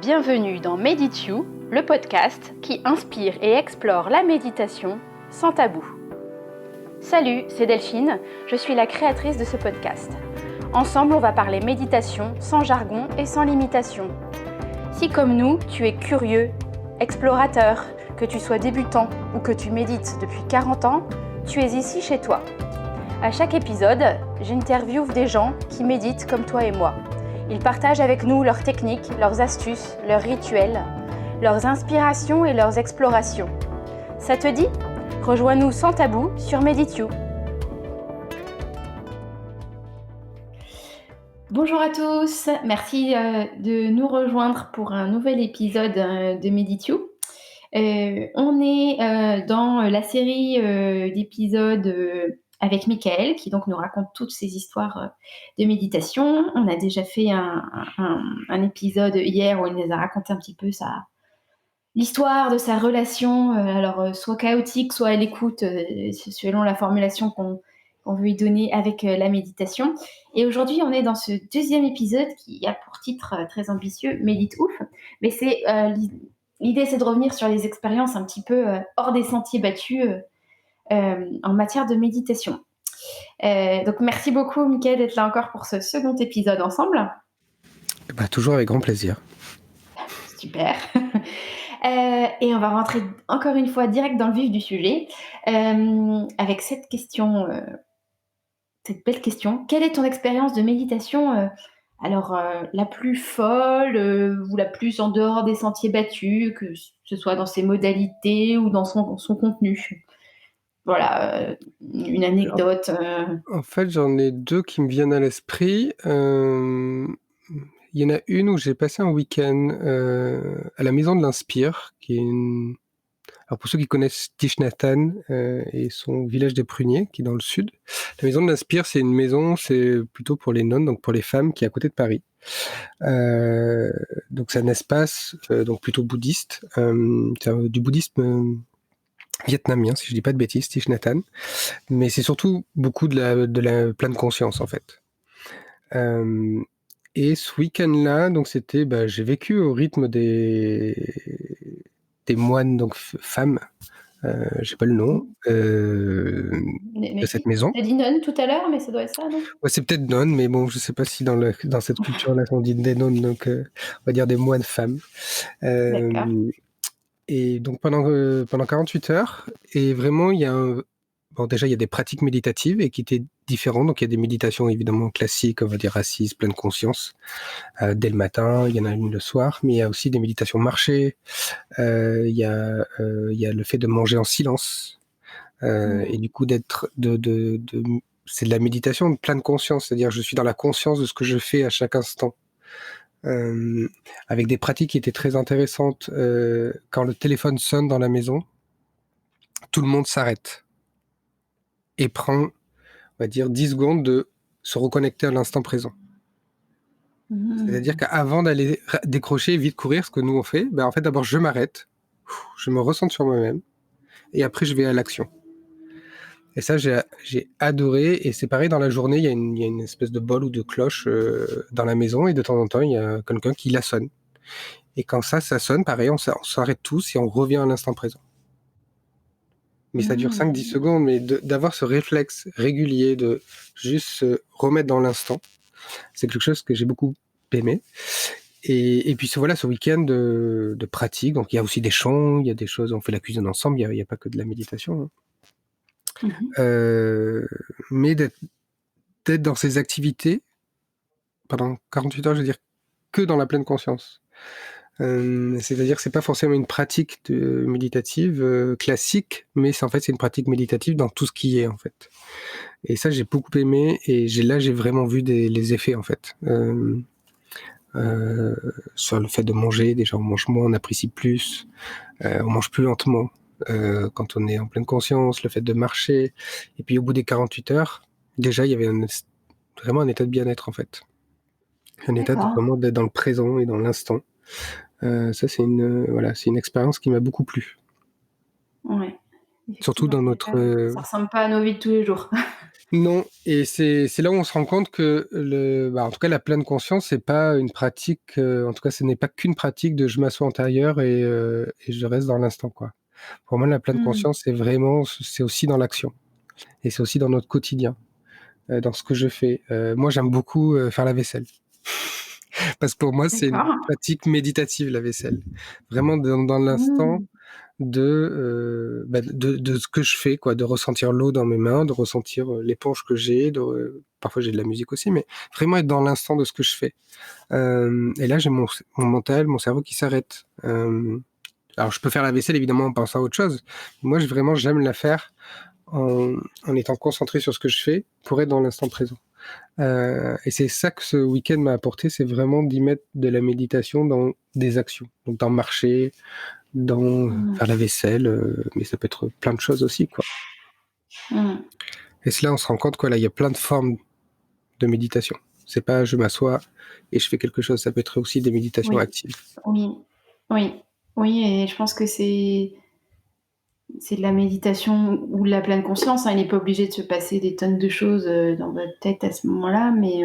Bienvenue dans Medit You, le podcast qui inspire et explore la méditation sans tabou. Salut, c'est Delphine, je suis la créatrice de ce podcast. Ensemble, on va parler méditation sans jargon et sans limitation. Si comme nous, tu es curieux, explorateur, que tu sois débutant ou que tu médites depuis 40 ans, tu es ici chez toi. À chaque épisode, j'interviewe des gens qui méditent comme toi et moi. Ils partagent avec nous leurs techniques, leurs astuces, leurs rituels, leurs inspirations et leurs explorations. Ça te dit ? Rejoins-nous sans tabou sur Medit You. Bonjour à tous, merci de nous rejoindre pour un nouvel épisode de Medit You. On est dans la série d'épisodes avec Michael, qui donc nous raconte toutes ces histoires de méditation. On a déjà fait un épisode hier où il nous a raconté un petit peu l'histoire de sa relation, soit chaotique, soit à l'écoute, selon la formulation qu'on veut y donner avec la méditation. Et aujourd'hui, on est dans ce deuxième épisode qui a pour titre très ambitieux « Médite ouf ». Mais l'idée, c'est de revenir sur les expériences un petit peu hors des sentiers battus en matière de méditation. Donc, merci beaucoup, Mickaël, d'être là encore pour ce second épisode ensemble. Toujours avec grand plaisir. Super. Et on va rentrer encore une fois direct dans le vif du sujet avec cette question, cette belle question. Quelle est ton expérience de méditation la plus folle ou la plus en dehors des sentiers battus, que ce soit dans ses modalités ou dans son contenu? Voilà, une anecdote. En fait, j'en ai deux qui me viennent à l'esprit. Il y en a une où j'ai passé un week-end à la Maison de l'Inspire, qui est une... Alors pour ceux qui connaissent Thich Nhat Hanh et son village des pruniers, qui est dans le sud, la Maison de l'Inspire, c'est une maison, c'est plutôt pour les nonnes, donc pour les femmes, qui est à côté de Paris. Donc c'est un espace donc plutôt bouddhiste, c'est du bouddhisme vietnamien, si je dis pas de bêtises, Thich Nhat Hanh. Mais c'est surtout beaucoup de la pleine conscience, en fait. Et ce week-end-là, donc c'était, j'ai vécu au rythme des moines, donc femmes, j'ai pas le nom, de cette maison. Tu as dit nonne tout à l'heure, mais ça doit être ça, non ? Ouais, c'est peut-être nonnes, mais bon, je sais pas si dans cette culture-là, on dit des nonnes, donc on va dire des moines femmes. D'accord. Et donc pendant 48 heures, et vraiment, il y a déjà, il y a des pratiques méditatives et qui étaient différentes. Donc, il y a des méditations évidemment classiques, on va dire assises, pleine conscience, dès le matin. Il y en a une le soir, mais il y a aussi des méditations marchées. Il y a le fait de manger en silence. Et du coup, c'est de la méditation de pleine conscience. C'est-à-dire, je suis dans la conscience de ce que je fais à chaque instant. Avec des pratiques qui étaient très intéressantes. Quand le téléphone sonne dans la maison, tout le monde s'arrête et prend, on va dire, 10 secondes de se reconnecter à l'instant présent. C'est-à-dire qu'avant d'aller décrocher et vite courir, ce que nous on fait, en fait d'abord je m'arrête, je me ressens sur moi-même, et après je vais à l'action. Et ça j'ai adoré, et c'est pareil dans la journée, il y a une espèce de bol ou de cloche dans la maison, et de temps en temps il y a quelqu'un qui la sonne. Et quand ça sonne, pareil, on s'arrête tous et on revient à l'instant présent. Mais ça dure 5-10 secondes, mais d'avoir ce réflexe régulier de juste se remettre dans l'instant, c'est quelque chose que j'ai beaucoup aimé. Et puis voilà, ce week-end de pratique, donc il y a aussi des chants, il y a des choses, on fait la cuisine ensemble, il n'y a pas que de la méditation. Mais d'être dans ces activités pendant 48 heures, je veux dire, que dans la pleine conscience. C'est-à-dire que c'est pas forcément une pratique méditative classique, mais c'est une pratique méditative dans tout ce qui est, en fait. Et ça, j'ai beaucoup aimé, et j'ai vraiment vu les effets, en fait. Sur le fait de manger, déjà on mange moins, on apprécie plus, on mange plus lentement quand on est en pleine conscience, le fait de marcher, et puis au bout des 48 heures, déjà il y avait vraiment un état de bien-être, en fait. Un état de vraiment d'être dans le présent et dans l'instant. Ça, c'est une expérience qui m'a beaucoup plu. Ouais. Surtout dans notre... Ça ressemble pas à nos vies de tous les jours. Non, et c'est là où on se rend compte que en tout cas, la pleine conscience, c'est pas une pratique, en tout cas, ce n'est pas qu'une pratique de je m'assois antérieur et je reste dans l'instant, quoi. Pour moi, la pleine Mmh. conscience, c'est aussi dans l'action et c'est aussi dans notre quotidien, dans ce que je fais. Moi, j'aime beaucoup, faire la vaisselle. Parce que pour moi, c'est une D'accord. pratique méditative, la vaisselle. Vraiment dans l'instant Mmh. de ce que je fais, quoi, de ressentir l'eau dans mes mains, de ressentir l'éponge que j'ai, parfois j'ai de la musique aussi, mais vraiment être dans l'instant de ce que je fais. Et là, j'ai mon mental, mon cerveau qui s'arrête. Alors, je peux faire la vaisselle évidemment en pensant à autre chose. Moi, vraiment, j'aime la faire en, en étant concentré sur ce que je fais pour être dans l'instant présent. Et c'est ça que ce week-end m'a apporté, c'est vraiment d'y mettre de la méditation dans des actions. Donc, dans marcher, dans Mmh. faire la vaisselle, mais ça peut être plein de choses aussi, quoi. Mmh. Et c'est là on se rend compte quoi, là, il y a plein de formes de méditation. C'est pas je m'assois et je fais quelque chose, ça peut être aussi des méditations Oui, actives. oui, oui, oui et je pense que c'est de la méditation ou de la pleine conscience, hein. Il n'est pas obligé de se passer des tonnes de choses, dans votre tête à ce moment-là, mais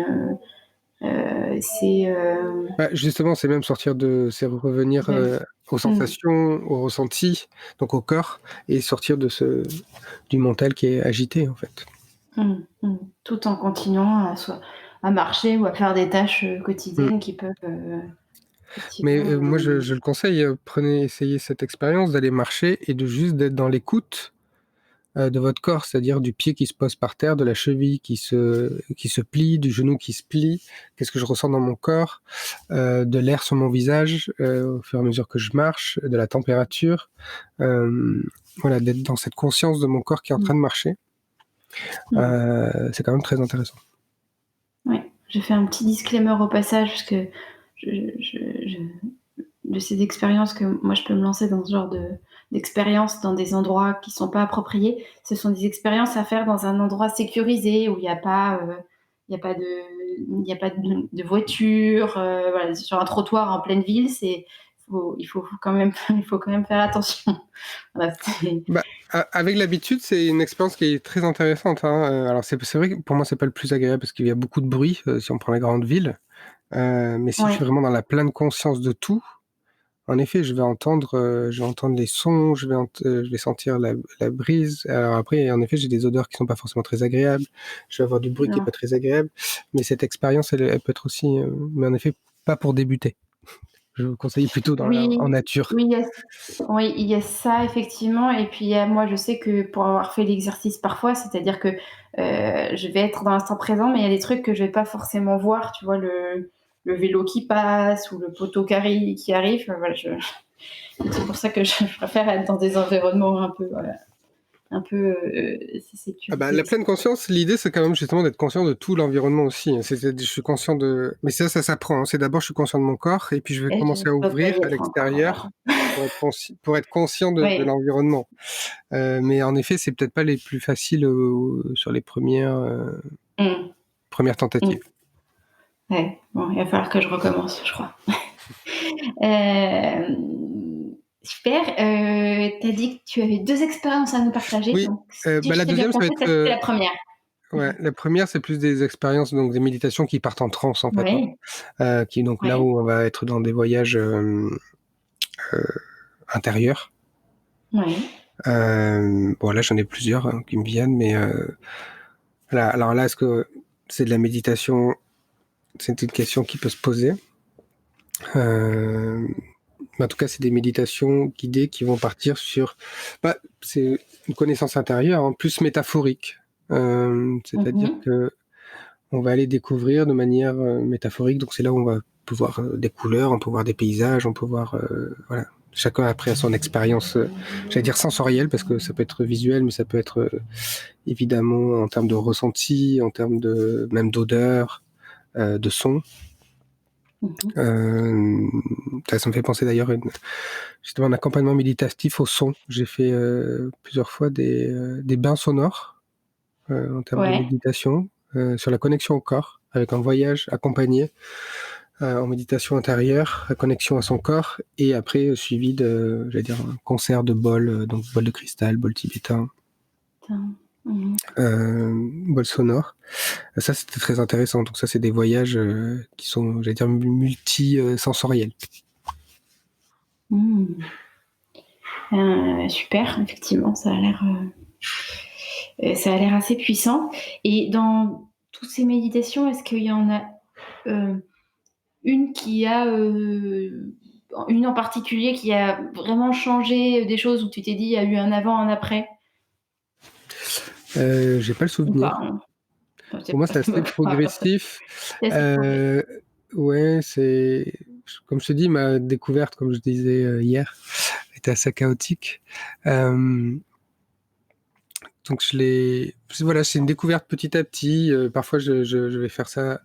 c'est, Bah, justement, c'est revenir, de aux mmh, sensations, aux ressentis, donc au corps et sortir du mental qui est agité, en fait. mmh, mmh, tout en continuant à marcher ou à faire des tâches, Mmh. quotidiennes qui peuvent, Mais, effectivement, moi je le conseille, essayez cette expérience d'aller marcher et d'être dans l'écoute de votre corps, c'est-à-dire du pied qui se pose par terre, de la cheville qui se plie, du genou qui se plie. Qu'est-ce que je ressens dans mon corps, de l'air sur mon visage au fur et à mesure que je marche, de la température. Voilà, d'être dans cette conscience de mon corps qui est en mmh, train de marcher. mmh. C'est quand même très intéressant. Ouais, je fais un petit disclaimer au passage parce que je de ces expériences que moi je peux me lancer dans ce genre d'expériences dans des endroits qui sont pas appropriés. Ce sont des expériences à faire dans un endroit sécurisé où il y a pas de, il y a pas de voiture, voilà, sur un trottoir en pleine ville, il faut quand même, il faut quand même faire attention. Voilà, Bah, avec l'habitude, c'est une expérience qui est très intéressante, hein. Alors c'est vrai que pour moi, c'est pas le plus agréable parce qu'il y a beaucoup de bruit, si on prend les grandes villes. Mais si je ouais. suis vraiment dans la pleine conscience de tout, en effet, je vais entendre les sons, je vais sentir la brise. Alors après, en effet, j'ai des odeurs qui sont pas forcément très agréables. Je vais avoir du bruit qui est Non. pas très agréable. Mais cette expérience, elle peut être aussi, mais en effet, pas pour débuter. Je vous conseille plutôt en Oui, nature. oui, il y a ça effectivement et puis il y a moi je sais que pour avoir fait l'exercice parfois, c'est-à-dire que, je vais être dans l'instant présent, mais il y a des trucs que je vais pas forcément voir, tu vois? Le vélo qui passe ou le poteau qui arrive, voilà, c'est pour ça que je préfère être dans des environnements un peu, voilà, un peu, Ah bah, sécurisés la aussi. pleine conscience, l'idée, c'est quand même justement d'être conscient de tout l'environnement aussi, hein. Je suis conscient de mais ça s'apprend, hein. C'est d'abord, je suis conscient de mon corps et puis je vais Et je commencer à dois pas ouvrir y à être encore alors. l'extérieur pour être conscient de Oui, l'environnement. Mais en effet, c'est peut-être pas les plus faciles, sur les mmh, premières tentatives. mmh, ouais, bon, il va falloir que je recommence, je crois. Super, tu as dit que tu avais 2 expériences à nous partager, Oui, donc si bah, je la t'ai bien deuxième ça va compris, être, ça c'était la première. ouais, la première c'est plus des expériences, donc des méditations qui partent en transe, en fait, hein. Ouais, Qui donc là ouais, où on va être dans des voyages, heu, intérieurs. ouais. Bon là, j'en ai plusieurs, hein, qui me viennent, mais voilà. Alors là, est-ce que c'est de la méditation? C'est une question qui peut se poser. Hem, mais en tout cas, c'est des méditations guidées qui vont partir sur c'est une connaissance intérieure, hein, plus métaphorique. Mmh C'est-à-dire mh. que on va aller découvrir de manière, métaphorique, donc c'est là où on va peut voir, des couleurs, on peut voir des paysages, on peut voir, voilà. Chacun après a son expérience, j'allais dire sensorielle parce que ça peut être visuel, mais ça peut être, évidemment en termes de ressenti, en termes de même d'odeur, de son. Mmh mh. Hem, Ça me fait penser d'ailleurs à justement un accompagnement méditatif au son. J'ai fait, plusieurs fois des bains sonores, en termes de Ouais. méditation, sur la connexion au corps, avec un voyage accompagné, en méditation intérieure, la connexion à son corps et après, suivi de j'allais dire un concert de bol, donc bol de cristal, bol tibétain. Putain. Mmh. bol sonore. Ça, c'était très intéressant. Donc ça, c'est des voyages qui sont, j'allais dire, multi-sensoriels. Mmh. Super, effectivement, ça a l'air assez puissant. Et dans toutes ces méditations, est-ce qu'il y en a une qui a une en particulier qui a vraiment changé des choses où tu t'es dit il y a eu un avant, un après J'ai pas le ou pas souvenir. hein. Enfin, Pour moi, c'est assez progressif. c'est assez progressif. Euh, ouais, c'est comme je te dis, ma découverte, comme je disais hier, était assez chaotique. Donc voilà, c'est une découverte petit à petit. Parfois, je vais faire ça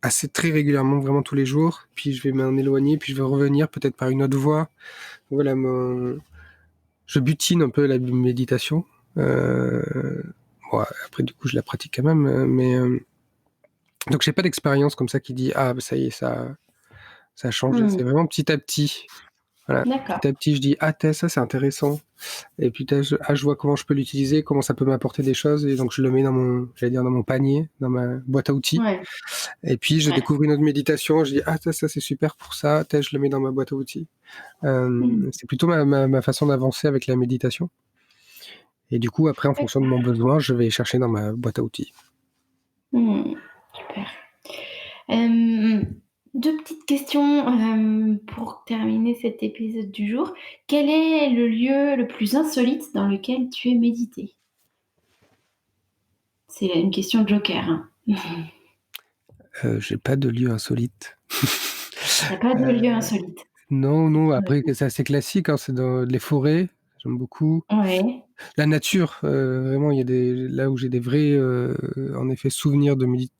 assez très régulièrement, vraiment tous les jours. Puis je vais m'en éloigner, puis je vais revenir peut-être par une autre voie. Voilà, je butine un peu la méditation. Bon, après, du coup, je la pratique quand même, mais donc j'ai pas d'expérience comme ça qui dit ah bah, ça y est, ça a changé. C'est Mmh. vraiment petit à petit. Voilà, D'accord. petit à petit, je dis ah ça c'est intéressant. Et puis je vois comment je peux l'utiliser, comment ça peut m'apporter des choses, et donc je le mets dans mon panier, dans ma boîte à outils. Ouais, Et puis je ouais. découvre une autre méditation, je dis ah ça c'est super pour ça, je le mets dans ma boîte à outils. Mmh. C'est plutôt ma façon d'avancer avec la méditation. Et du coup après en fonction de mon besoin, je vais chercher dans ma boîte à outils. Mmh. Super. Hem, 2 petites questions, pour terminer cet épisode du jour. Quel est le lieu le plus insolite dans lequel tu es médité? C'est une question joker, hein. J'ai pas de lieu insolite. Tu as pas de lieu Heu, insolite? non, non, après que c'est assez classique, hein, c'est dans les forêts, j'aime beaucoup. Ouais. La nature, vraiment il y a là où j'ai des vrais, en effet souvenirs de méditation,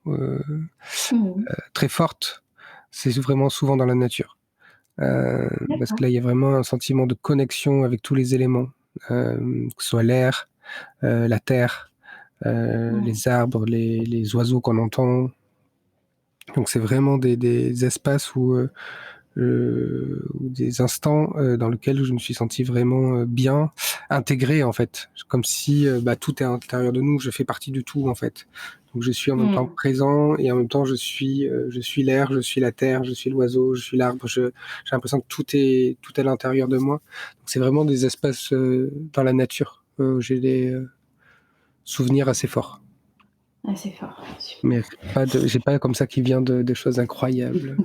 Mmh. très fortes, c'est vraiment souvent dans la nature. Parce que D'accord. là, il y a vraiment un sentiment de connexion avec tous les éléments, que ce soit l'air, la terre, Ouais. les arbres, les oiseaux qu'on entend. Donc c'est vraiment des espaces ou des instants dans lesquels je me suis senti vraiment bien intégré en fait, comme si bah, tout est à l'intérieur de nous, je fais partie du tout en fait. Donc je suis en même temps Mmh. présent et en même temps je suis l'air, je suis la terre, je suis l'oiseau, je suis l'arbre. J'ai l'impression que tout est à l'intérieur de moi. Donc c'est vraiment des espaces dans la nature où j'ai des souvenirs assez forts. Ah, c'est fort, Mais super. j'ai pas comme ça qui vient de choses incroyables.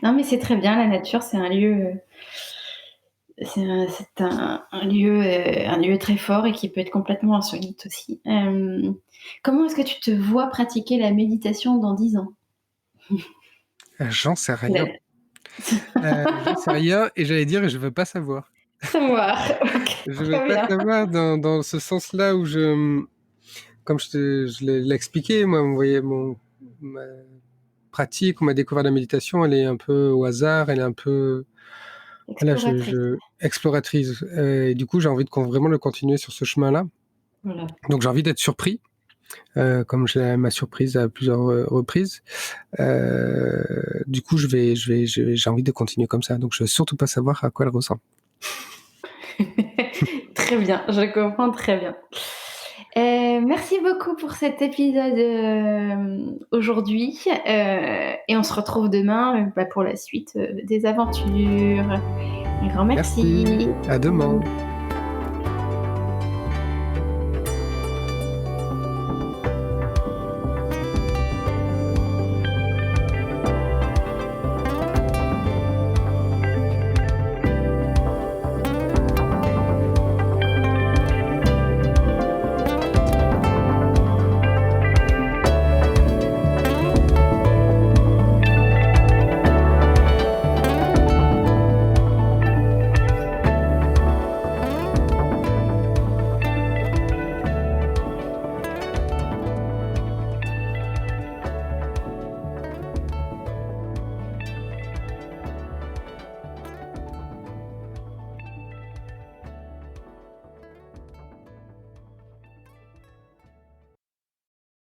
Non, mais c'est très bien, la nature, c'est un lieu, c'est un lieu très fort et qui peut être complètement insolite aussi. Comment est-ce que tu te vois pratiquer la méditation dans 10 ans? J'en sais rien. Ouais. J'en sais rien et j'allais dire: «Je veux pas savoir». Savoir, OK, Je veux très pas bien. savoir dans ce sens-là où comme je l'ai expliqué, moi, vous voyez, ma pratique ou ma découverte de la méditation, elle est un peu au hasard, elle est un peu, voilà, Exploratrice, exploratrice, et du coup, j'ai envie de vraiment le continuer sur ce chemin-là. voilà. Donc j'ai envie d'être surpris, comme m'a surprise à plusieurs, reprises. Du coup, j'ai envie de continuer comme ça, donc je veux surtout pas savoir à quoi elle ressemble. Très bien, je comprends très bien. Merci beaucoup pour cet épisode, aujourd'hui, et on se retrouve demain, bah, pour la suite, des aventures. Un grand Merci, merci. à demain.